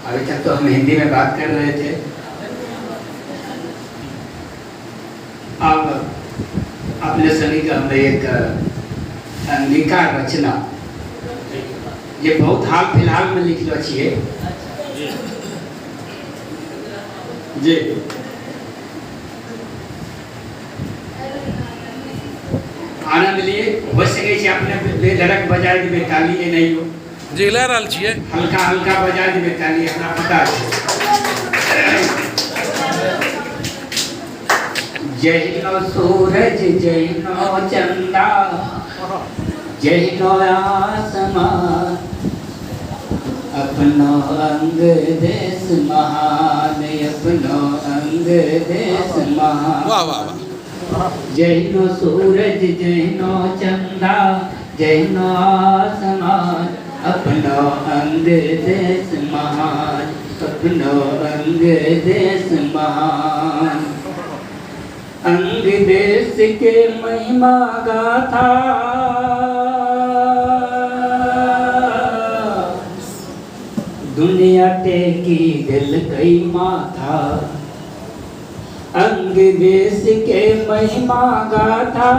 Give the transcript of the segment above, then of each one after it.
अभी तक तो हम हिंदी में बात कर रहे थे। अब अपने सभी का हमें एक अंगिका रचना ये बहुत हाल फिलहाल में लिखलो छिए जी। आनंद लिए हो सके छे अपने बेधड़क बजाय देबे ताली ए नहीं हो जी ले रहल छिए हल्का हल्का बजाय देबे ताली हमरा पता है। जहिनो सूरज जहिनो चंदा जहिनो आसमान अपनो अंग देश महान अपनो अंग देश महान। वाह वाह वाह। जहिनो सूरज जहिनो चंदा जहिनो आसमान अपनो अंग देश महान अपनो अंग देश महान। अंग देश के महिमा गाथा दुनिया टेकी दिल कई माथा। अंग देश के महिमा गाथा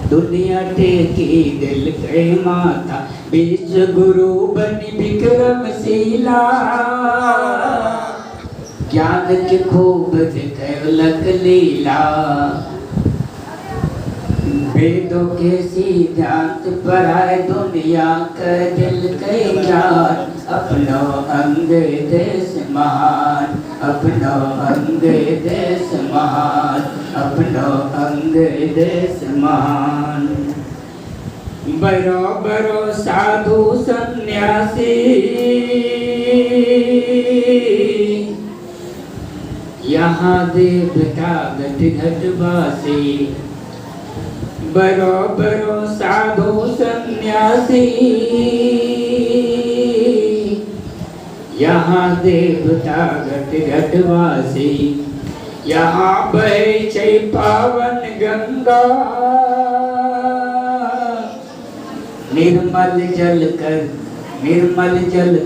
दुनिया टेकी दिल कई माथा। विश्व गुरु बनी विक्रमशिला ज्ञान के खूब दिखलक लीला। वेदों के सिद्धांत पढ़ाए दुनिया का दिल के ज्ञान। अपनो अंग देश महान अपनो अंग देश महान अपनो अंग देश महान। बरो बरो साधु सन्यासी यहाँ देवता घट घटवासी। बरो बरो साधु सन्यासी यहाँ देवता घट घटवासी। यहाँ बहे छै पावन गंगा निर्मल जल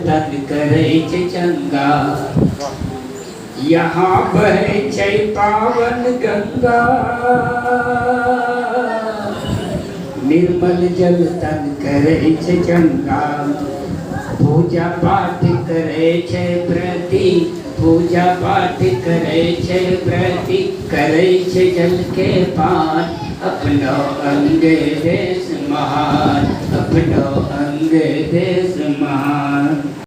तन करे छै चंगा। यहाँ बहे छै पावन गंगा निर्मल जल तन करे छै चंगा। पूजा पाठ करे छै व्रती पूजा पाठ करे छै व्रती करे छै जल के पान। अपनो अंग देश महान अपनो अंग देश महान।